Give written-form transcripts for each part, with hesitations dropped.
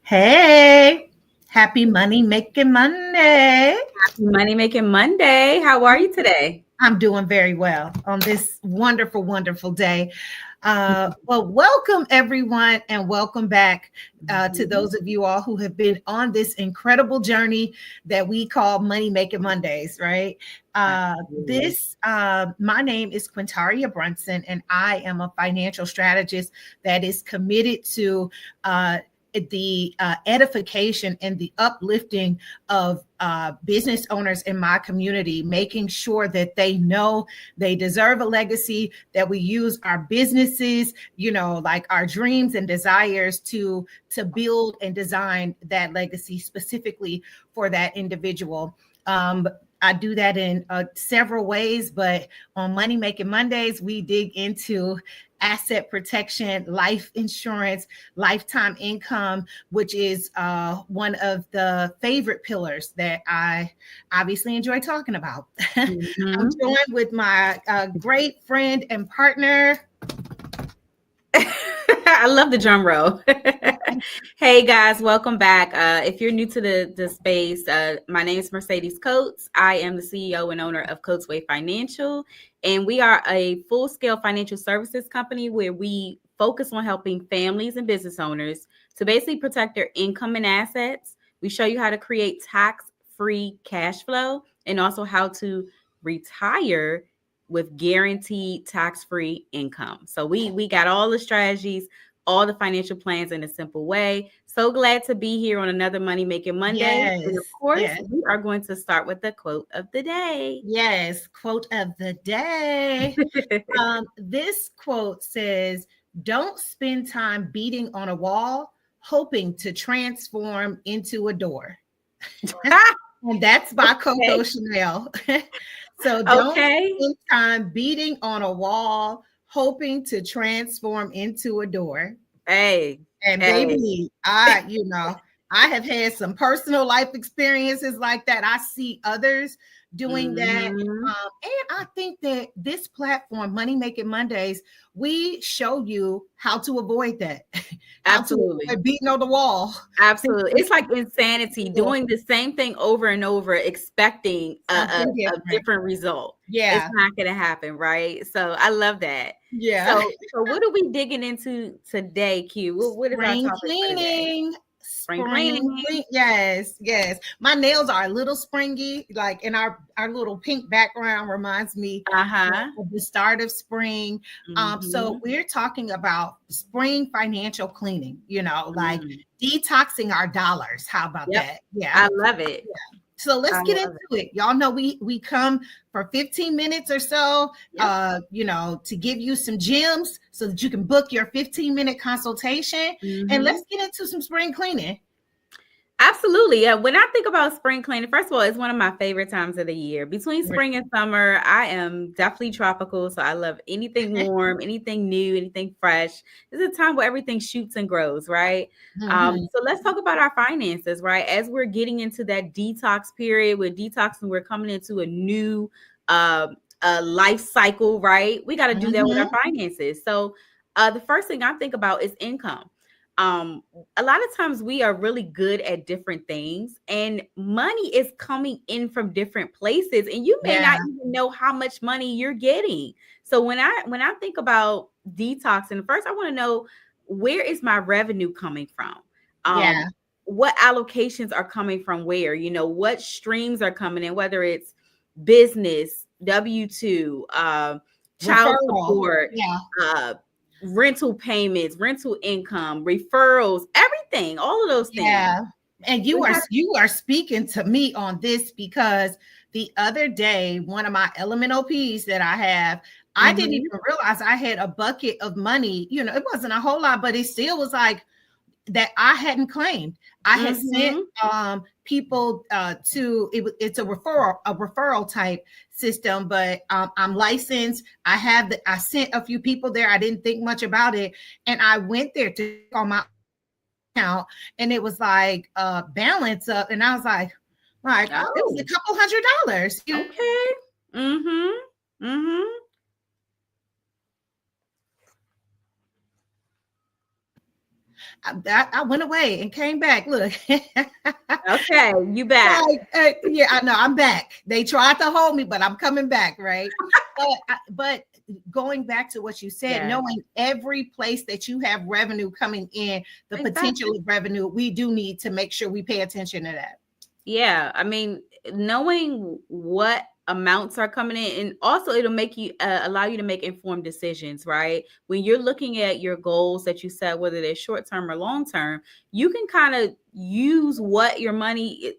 Hey, happy Money Making Monday. Happy Money Making Monday. How are you today? I'm doing very well on this wonderful, wonderful day. Well, welcome everyone, and welcome back to those of you all who have been on this incredible journey that we call Money Making Mondays, right? My name is Quintaria Brunson, and I am a financial strategist that is committed to the edification and the uplifting of business owners in my community, making sure that they know they deserve a legacy, that we use our businesses, like our dreams and desires to build and design that legacy specifically for that individual. I do that in several ways, but on Money Making Mondays, we dig into asset protection, life insurance, lifetime income, which is one of the favorite pillars that I obviously enjoy talking about. Mm-hmm. I'm joined with my great friend and partner. I love the drum roll. Hey guys, welcome back. If you're new to the space, my name is Mercedes Coates. I am the CEO and owner of Coates Way Financial, and we are a full-scale financial services company where we focus on helping families and business owners to basically protect their income and assets. We show you how to create tax-free cash flow and also how to retire with guaranteed tax-free income. So we got all the strategies, all the financial plans in a simple way. So glad to be here on another Money Making Monday. Yes, and of course, we are going to start with the quote of the day. Yes, quote of the day. This quote says, "Don't spend time beating on a wall, hoping to transform into a door." And that's by Coco Chanel. So don't spend time beating on a wall, hoping to transform into a door. Hey. And baby, I have had some personal life experiences like that. I see others doing that. And I think that this platform, Money Making Mondays, we show you how to avoid that. Absolutely. To avoid beating on the wall. Absolutely. It's like insanity doing the same thing over and over, expecting a different result. Yeah. It's not going to happen, right? So I love that. Yeah. So what are we digging into today, Q? What is our topic cleaning? Spring cleaning. Yes. My nails are a little springy, like, and our little pink background reminds me of the start of spring. So we're talking about spring financial cleaning, like detoxing our dollars. How about that? Yeah. I love it. Yeah. So let's get into it. Y'all know we come for 15 minutes or so, to give you some gems so that you can book your 15-minute consultation. And let's get into some spring cleaning. Absolutely. When I think about spring cleaning, first of all, it's one of my favorite times of the year. Between spring and summer, I am definitely tropical. So I love anything warm, anything new, anything fresh. It's a time where everything shoots and grows, right? So let's talk about our finances, right? As we're getting into that detox period, we're detoxing, we're coming into a new life cycle, right? We got to do that with our finances. So the first thing I think about is income. A lot of times we are really good at different things, and money is coming in from different places, and you may not even know how much money you're getting. So when I think about detoxing, first I want to know, where is my revenue coming from? What allocations are coming from where? What streams are coming in, whether it's business, W-2, child support, rental payments, rental income, referrals, everything, all of those things. Yeah. And you are speaking to me on this, because the other day, one of my LMNOPs that I have, I didn't even realize I had a bucket of money. It wasn't a whole lot, but it still was like that I hadn't claimed. I had sent people it's a referral type system, but I'm licensed. I sent a few people there. I didn't think much about it, and I went there to on my account, and it was like balance up, and I was like, oh, it was a Oh, couple $100. okay. Mm-hmm. Mm-hmm. I went away and came back. Look, Okay, you back. like, yeah, I know I'm back. They tried to hold me, but I'm coming back, right? But going back to what you said, Yeah, knowing every place that you have revenue coming in, the exactly. potential of revenue, we do need to make sure we pay attention to that. Yeah, I mean, knowing what amounts are coming in, and also it'll make you allow you to make informed decisions, right? When you're looking at your goals that you set, whether they're short term or long term, you can kind of use what your money,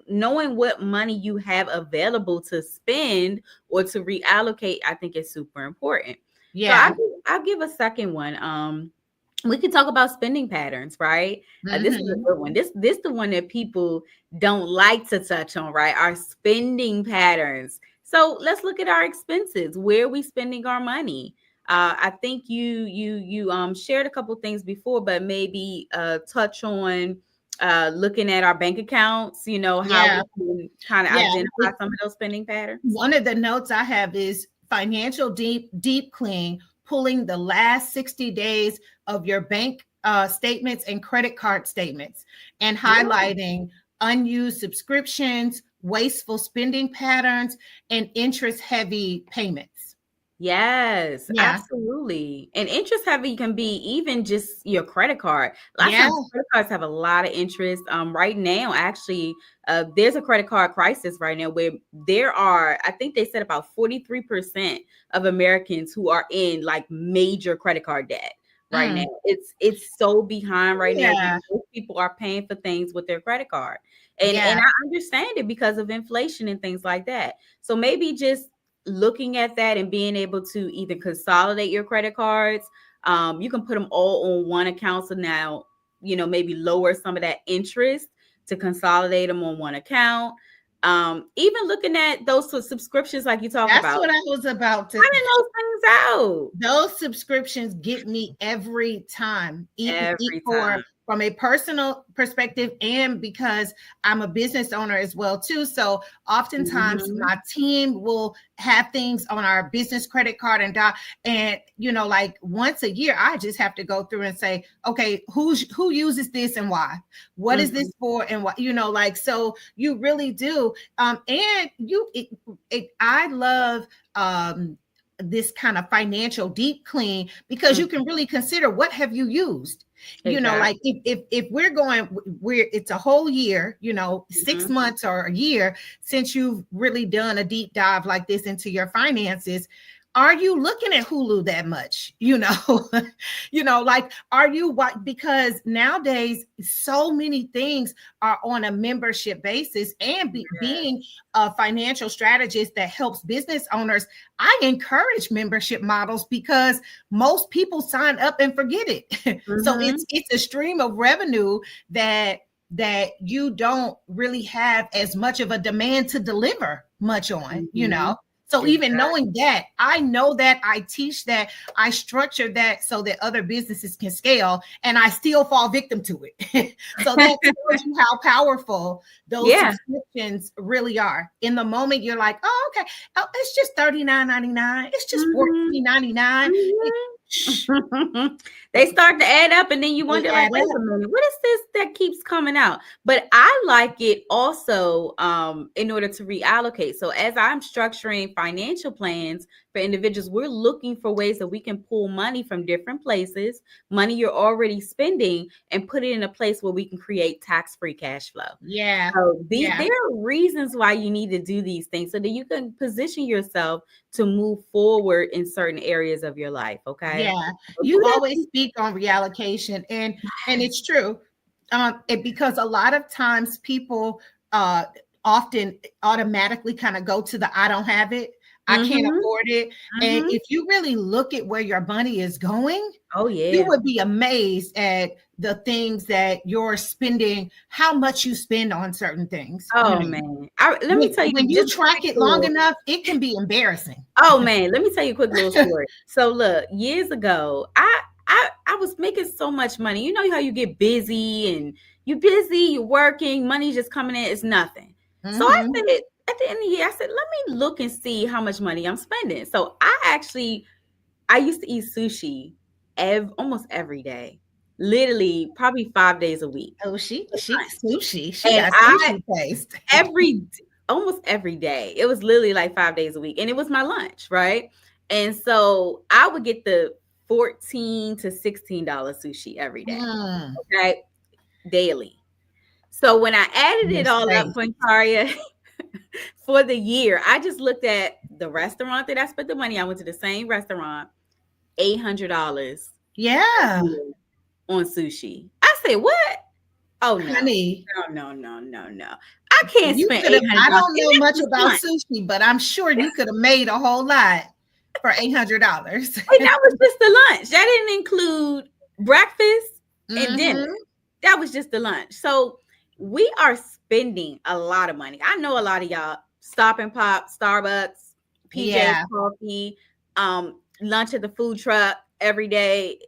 knowing what money you have available to spend or to reallocate, I think is super important. So Yeah. I'll give a second one. We can talk about spending patterns, right? This is a Hmm. good one. This the one that people don't like to touch on, right? Our spending patterns. So let's look at our expenses. Where are we spending our money? I think you shared a couple things before, but maybe touch on looking at our bank accounts. How Yeah. we can kind of Yeah. identify some of those spending patterns. One of the notes I have is financial deep clean, pulling the last 60 days of your bank statements and credit card statements, and Yeah. highlighting unused subscriptions, wasteful spending patterns, and interest heavy payments. Yes, Yeah. absolutely. And interest heavy can be even just your credit card. A lot of Yeah. times credit cards have a lot of interest. Right now, actually, there's a credit card crisis right now where there are, I think they said about 43% of Americans who are in like major credit card debt right now. Mm. It's so behind right now because Yeah. most people are paying for things with their credit card. And Yeah. and I understand it because of inflation and things like that. So maybe just looking at that and being able to either consolidate your credit cards. You can put them all on one account. So now, maybe lower some of that interest to consolidate them on one account. Even looking at those subscriptions like you talked That's about, what I was about to. finding those things out Those subscriptions get me every time, every for time. from a personal perspective, and because I'm a business owner as well too. So oftentimes Mhm. my team will have things on our business credit card, and like once a year, I just have to go through and say, okay, who uses this and why? What is this Mhm. for and what? Like, so you really do. And I love this kind of financial deep clean, because you Mhm. can really consider what have you used. Like Exactly. if we're it's a whole year, 6 Mhm. months or a year since you've really done a deep dive like this into your finances. Are you looking at Hulu that much? Like, are you what? Because nowadays so many things are on a membership basis, and being a financial strategist that helps business owners, I encourage membership models because most people sign up and forget it. So Mhm. it's a stream of revenue that you don't really have as much of a demand to deliver much on. Mhm. So even Exactly. knowing that, I know that, I teach that, I structure that so that other businesses can scale, and I still fall victim to it. So that tells you how powerful those Yeah. subscriptions really are. In the moment, you're like, oh, okay, oh, it's just $39.99. It's just Mhm. $14.99. They start to add up, and then you They wonder, like, add wait up. a minute, what is this that keeps coming out? But I like it also in order to reallocate. So as I'm structuring financial plans for individuals, we're looking for ways that we can pull money from different places, money you're already spending, and put it in a place where we can create tax-free cash flow. Yeah. So Yeah. there are reasons why you need to do these things so that you can position yourself to move forward in certain areas of your life. Okay. Yeah, So you do always that. speak on reallocation, and it's true. Because a lot of times people often automatically kind of go to the I don't have it. I can't Mm-hmm. afford it. And Mm-hmm. if you really look at where your money is going, Oh you yeah. would be amazed at the things that you're spending, how much you spend on certain things. Oh man. Let me tell you When you just a track quick it long little. enough, it can be embarrassing. Oh man, let me tell you a quick little story. So look, years ago, I was making so much money. You know how you get busy and you're working, money's just coming in, it's nothing. So I Mm-hmm. said at the end of the year, I said, let me look and see how much money I'm spending. So I used to eat sushi almost every day, literally probably 5 days a week. Oh, she sushi. She And got I sushi taste. every almost every day. It was literally like 5 days a week, and it was my lunch, right? And so I would get the $14 to $16 sushi every day, Mm, okay, daily. So when I added it yes, all up, thanks. Quintaria, for the year, I just looked at the restaurant that I spent the money. I went to the same restaurant, $800 a Yeah, year on sushi. I said, what? Oh no, honey. no. I can't You spend could have, I $800, don't and know that's much just about lunch. sushi, but I'm sure you could have made a whole lot for $800. And that was just the lunch. That didn't include breakfast and dinner. Mm-hmm. That was just the lunch. So we are spending a lot of money. I know a lot of y'all Stop and Pop, Starbucks, PJ's Yeah, Coffee, lunch at the food truck every day.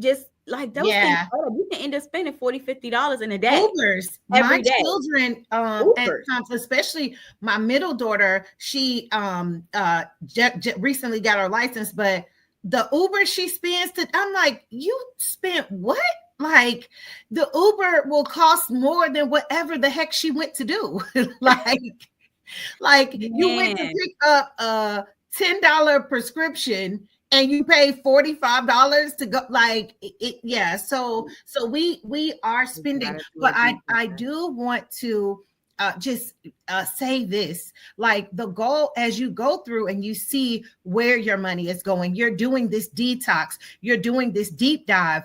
Just like those things, yeah. you can end up spending $40, $50 in a day, Ubers. My every day. children, at Ubers. times, especially my middle daughter, she recently got her license, but the Uber she spends I'm like, you spent what? Like the Uber will cost more than whatever the heck she went to do. like you went to Man. pick up a $10 prescription and you pay $45 to go, like it. Yeah, so we are You spending, gotta do but a i deep i dive. do want to just say this, like the goal as you go through and you see where your money is going, you're doing this detox, you're doing this deep dive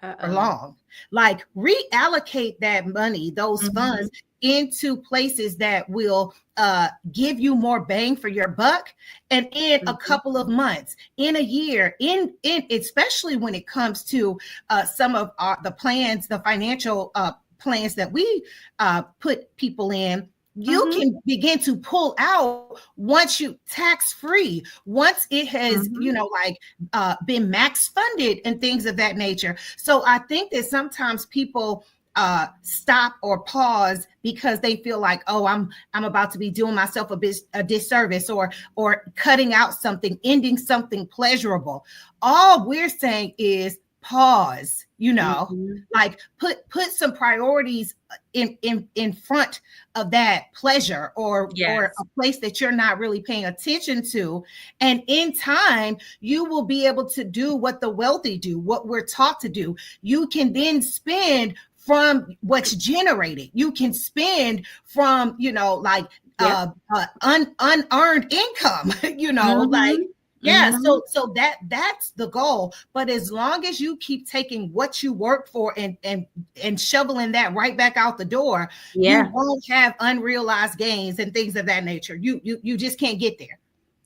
Uh-oh. long. Like reallocate that money, those Mhm. funds into places that will give you more bang for your buck. And in a Mhm. couple of months, in a year, in especially when it comes to some of the plans, the financial plans that we put people in, you Mhm. can begin to pull out once you tax free, once it has, Mhm. like been max funded and things of that nature. So I think that sometimes people stop or pause because they feel like, oh, I'm about to be doing myself a disservice, or cutting out something, ending something pleasurable. All we're saying is pause, Mhm. like put some priorities in front of that pleasure, or Yes. a place that you're not really paying attention to, and in time you will be able to do what the wealthy do, what we're taught to do. You can then spend from what's generated. You can spend from, like Yep. unearned income, like, Mhm. yeah. Mhm. So that's the goal. But as long as you keep taking what you work for and shoveling that right back out the door, you Yeah. won't have unrealized gains and things of that nature. You just can't get there.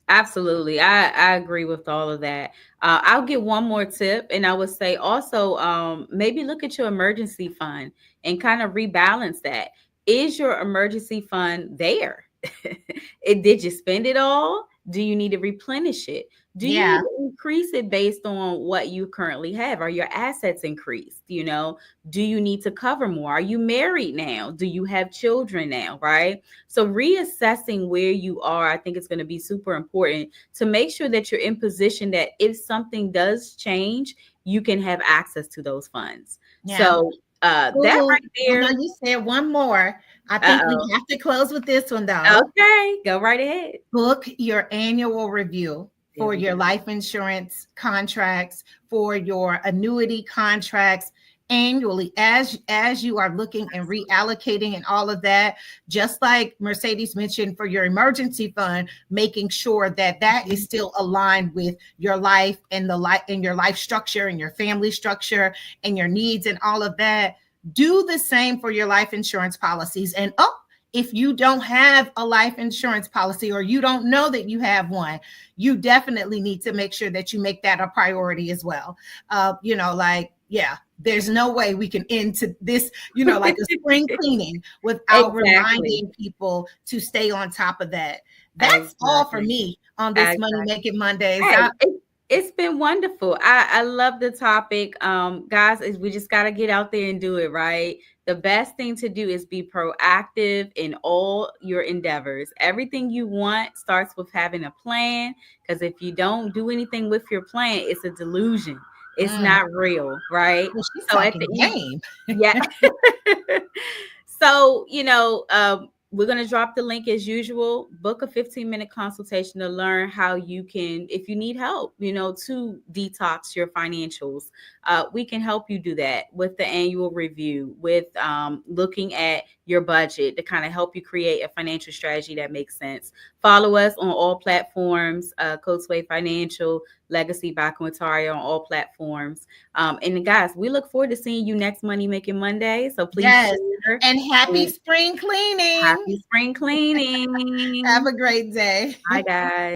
Absolutely. I agree with all of that. I'll get one more tip, and I would say also maybe look at your emergency fund and kind of rebalance that. Is your emergency fund there? Did you spend it all? Do you need to replenish it? Do you need Yeah. to increase it based on what you currently have? Are your assets increased? Do you need to cover more? Are you married now? Do you have children now? Right? So reassessing where you are, I think it's going to be super important to make sure that you're in position that if something does change, you can have access to those funds. Yeah. So that Oh, right no, there. you said one more. I think we Uh-oh. have to close with this one though. Okay, go right ahead. Book your annual review There for we your go. life insurance contracts, for your annuity contracts annually, as you are looking and reallocating and all of that. Just like Mercedes mentioned, for your emergency fund, making sure that that is Mhm. still aligned with your life and the life and your life structure and your family structure and your needs and all of that. Do the same for your life insurance policies. And if you don't have a life insurance policy or you don't know that you have one, you definitely need to make sure that you make that a priority as well. There's no way we can end to this, like a spring cleaning without Exactly. reminding people to stay on top of that. That's all for Exactly. me on this Money Making Mondays. Hey, it's been wonderful. I love the topic. Guys, we just got to get out there and do it, right? The best thing to do is be proactive in all your endeavors. Everything you want starts with having a plan, because if you don't do anything with your plan, it's a delusion. It's not real, right? Well, she's So at talking the game. yeah. So, we're going to drop the link as usual. Book a 15-minute consultation to learn how you can, if you need help, to detox your financials. We can help you do that with the annual review, with looking at your budget to kind of help you create a financial strategy that makes sense. Follow us on all platforms, Coates Way Financial, Legacy by Quintaria on all platforms. And guys, we look forward to seeing you next Money Making Monday. So please share. And happy spring cleaning. Happy spring cleaning. Have a great day. Bye, guys.